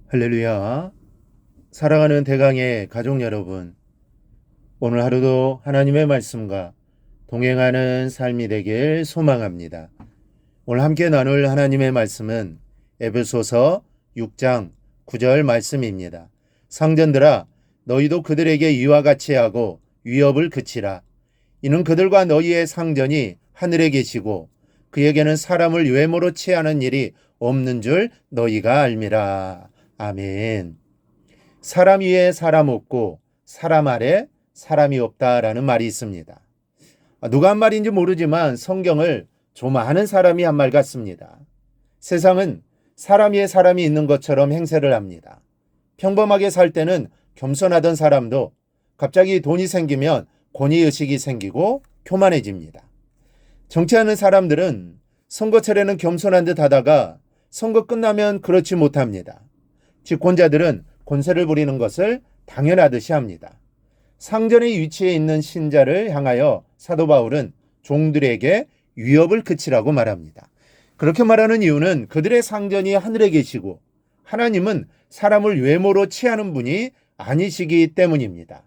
할렐루야. 사랑하는 대강의 가족 여러분, 오늘 하루도 하나님의 말씀과 동행하는 삶이 되길 소망합니다. 오늘 함께 나눌 하나님의 말씀은 에베소서 6장 9절 말씀입니다. 상전들아, 너희도 그들에게 이와 같이 하고 위협을 그치라. 이는 그들과 너희의 상전이 하늘에 계시고 그에게는 사람을 외모로 취하는 일이 없는 줄 너희가 알미라. 아멘. 사람 위에 사람 없고 사람 아래 사람이 없다라는 말이 있습니다. 누가 한 말인지 모르지만 성경을 좀 아는 사람이 한 말 같습니다. 세상은 사람 위에 사람이 있는 것처럼 행세를 합니다. 평범하게 살 때는 겸손하던 사람도 갑자기 돈이 생기면 권위의식이 생기고 교만해집니다. 정치하는 사람들은 선거철에는 겸손한 듯 하다가 선거 끝나면 그렇지 못합니다. 집권자들은 권세를 부리는 것을 당연하듯이 합니다. 상전의 위치에 있는 신자를 향하여 사도 바울은 종들에게 위협을 그치라고 말합니다. 그렇게 말하는 이유는 그들의 상전이 하늘에 계시고 하나님은 사람을 외모로 취하는 분이 아니시기 때문입니다.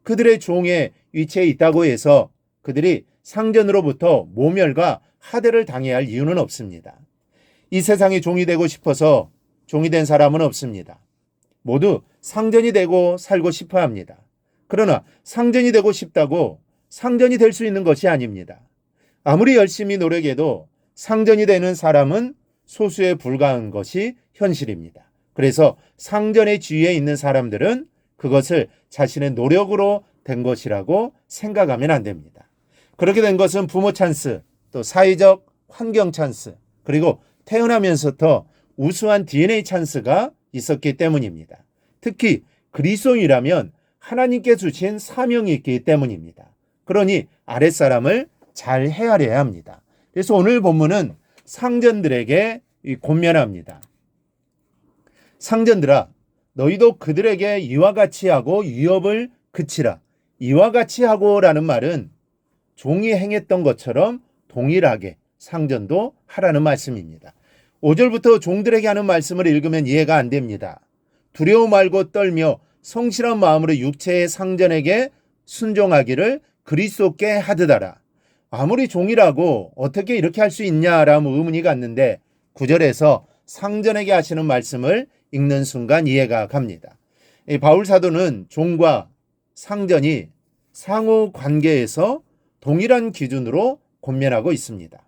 그들의 종의 위치에 있다고 해서 그들이 상전으로부터 모멸과 하대를 당해야 할 이유는 없습니다. 이 세상에 종이 되고 싶어서 종이 된 사람은 없습니다. 모두 상전이 되고 살고 싶어 합니다. 그러나 상전이 되고 싶다고 상전이 될 수 있는 것이 아닙니다. 아무리 열심히 노력해도 상전이 되는 사람은 소수에 불과한 것이 현실입니다. 그래서 상전의 지위에 있는 사람들은 그것을 자신의 노력으로 된 것이라고 생각하면 안 됩니다. 그렇게 된 것은 부모 찬스, 또 사회적 환경 찬스, 그리고 태어나면서부터 우수한 DNA 찬스가 있었기 때문입니다. 특히 그리스도인이라면 하나님께 주신 사명이 있기 때문입니다. 그러니 아랫사람을 잘 헤아려야 합니다. 그래서 오늘 본문은 상전들에게 권면합니다. 상전들아, 너희도 그들에게 이와 같이 하고 위협을 그치라. 이와 같이 하고라는 말은 종이 행했던 것처럼 동일하게 상전도 하라는 말씀입니다. 5절부터 종들에게 하는 말씀을 읽으면 이해가 안 됩니다. 두려워 말고 떨며 성실한 마음으로 육체의 상전에게 순종하기를 그리스도께 하듯하라. 아무리 종이라고 어떻게 이렇게 할 수 있냐라는 의문이 갔는데 9절에서 상전에게 하시는 말씀을 읽는 순간 이해가 갑니다. 바울 사도는 종과 상전이 상호 관계에서 동일한 기준으로 권면하고 있습니다.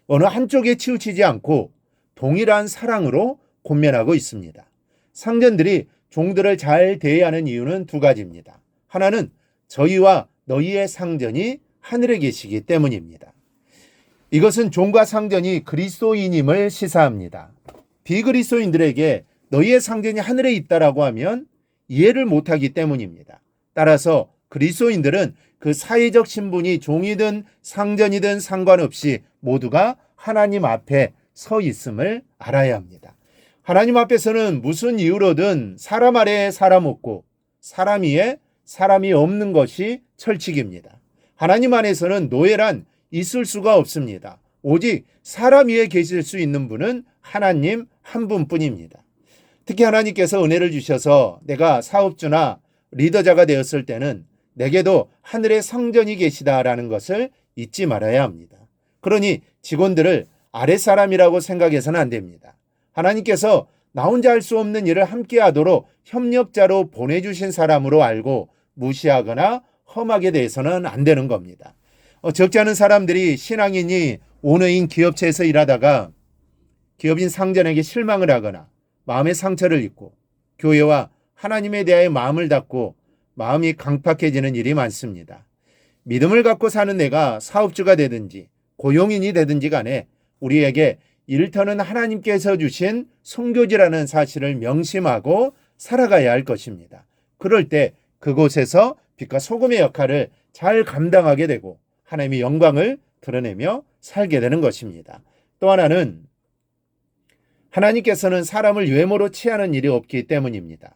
어느 한쪽에 치우치지 않고 동일한 사랑으로 권면하고 있습니다. 상전들이 종들을 잘 대해야 하는 이유는 두 가지입니다. 하나는 저희와 너희의 상전이 하늘에 계시기 때문입니다. 이것은 종과 상전이 그리스도인임을 시사합니다. 비그리스도인들에게 너희의 상전이 하늘에 있다라고 하면 이해를 못하기 때문입니다. 따라서 그리스도인들은 그 사회적 신분이 종이든 상전이든 상관없이 모두가 하나님 앞에 서 있음을 알아야 합니다. 하나님 앞에서는 무슨 이유로든 사람 아래에 사람 없고 사람 위에 사람이 없는 것이 철칙입니다. 하나님 안에서는 노예란 있을 수가 없습니다. 오직 사람 위에 계실 수 있는 분은 하나님 한 분뿐입니다. 특히 하나님께서 은혜를 주셔서 내가 사업주나 리더자가 되었을 때는 내게도 하늘에 상전이 계시다라는 것을 잊지 말아야 합니다. 그러니 직원들을 아랫사람이라고 생각해서는 안 됩니다. 하나님께서 나 혼자 할 수 없는 일을 함께 하도록 협력자로 보내주신 사람으로 알고 무시하거나 험하게 대해서는 안 되는 겁니다. 적지 않은 사람들이 신앙인이 오너인 기업체에서 일하다가 기업인 상전에게 실망을 하거나 마음의 상처를 입고 교회와 하나님에 대하여 마음을 닫고 마음이 강팍해지는 일이 많습니다. 믿음을 갖고 사는 내가 사업주가 되든지 고용인이 되든지 간에 우리에게 일터는 하나님께서 주신 선교지라는 사실을 명심하고 살아가야 할 것입니다. 그럴 때 그곳에서 빛과 소금의 역할을 잘 감당하게 되고 하나님의 영광을 드러내며 살게 되는 것입니다. 또 하나는 하나님께서는 사람을 외모로 취하는 일이 없기 때문입니다.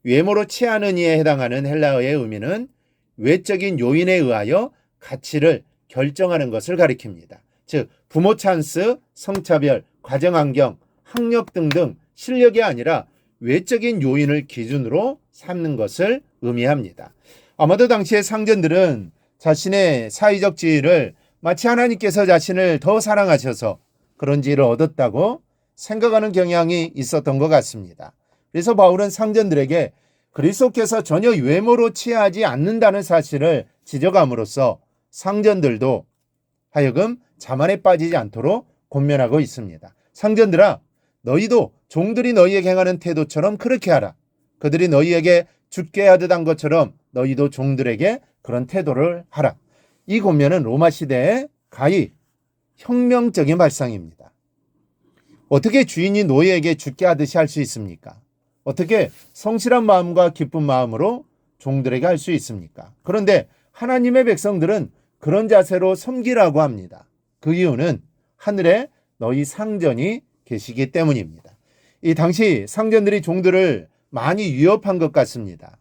외모로 취하는 이에 해당하는 헬라어의 의미는 외적인 요인에 의하여 가치를 결정하는 것을 가리킵니다. 즉 부모 찬스, 성차별, 가정환경, 학력 등등 실력이 아니라 외적인 요인을 기준으로 삼는 것을 의미합니다. 아마도 당시의 상전들은 자신의 사회적 지위를 마치 하나님께서 자신을 더 사랑하셔서 그런 지위를 얻었다고 생각하는 경향이 있었던 것 같습니다. 그래서 바울은 상전들에게 그리스도께서 전혀 외모로 취하지 않는다는 사실을 지적함으로써 상전들도 하여금 자만에 빠지지 않도록 권면하고 있습니다. 상전들아, 너희도 종들이 너희에게 행하는 태도처럼 그렇게 하라. 그들이 너희에게 죽게 하듯 한 것처럼 너희도 종들에게 그런 태도를 하라. 이 권면은 로마 시대의 가히 혁명적인 발상입니다. 어떻게 주인이 노예에게 죽게 하듯이 할 수 있습니까? 어떻게 성실한 마음과 기쁜 마음으로 종들에게 할 수 있습니까? 그런데 하나님의 백성들은 그런 자세로 섬기라고 합니다. 그 이유는 하늘에 너희 상전이 계시기 때문입니다. 이 당시 상전들이 종들을 많이 위협한 것 같습니다.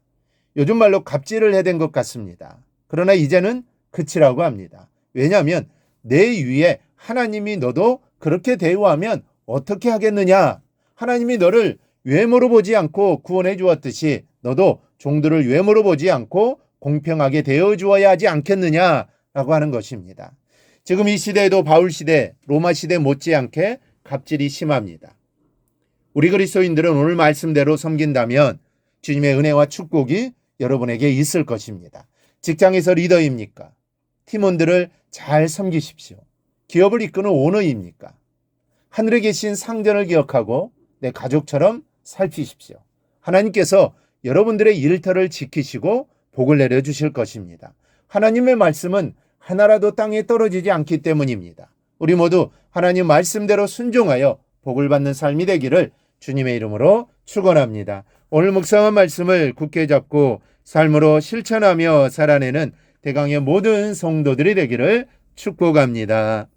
요즘 말로 갑질을 해댄 것 같습니다. 그러나 이제는 그치라고 합니다. 왜냐하면 내 위에 하나님이 너도 그렇게 대우하면 어떻게 하겠느냐? 하나님이 너를 외모로 보지 않고 구원해 주었듯이 너도 종들을 외모로 보지 않고 공평하게 대해 주어야 하지 않겠느냐라고 하는 것입니다. 지금 이 시대에도 바울 시대, 로마 시대 못지않게 갑질이 심합니다. 우리 그리스도인들은 오늘 말씀대로 섬긴다면 주님의 은혜와 축복이 여러분에게 있을 것입니다. 직장에서 리더입니까? 팀원들을 잘 섬기십시오. 기업을 이끄는 오너입니까? 하늘에 계신 상전을 기억하고 내 가족처럼 살피십시오. 하나님께서 여러분들의 일터를 지키시고 복을 내려주실 것입니다. 하나님의 말씀은 하나라도 땅에 떨어지지 않기 때문입니다. 우리 모두 하나님 말씀대로 순종하여 복을 받는 삶이 되기를 주님의 이름으로 축원합니다. 오늘 묵상한 말씀을 굳게 잡고 삶으로 실천하며 살아내는 대강의 모든 성도들이 되기를 축복합니다.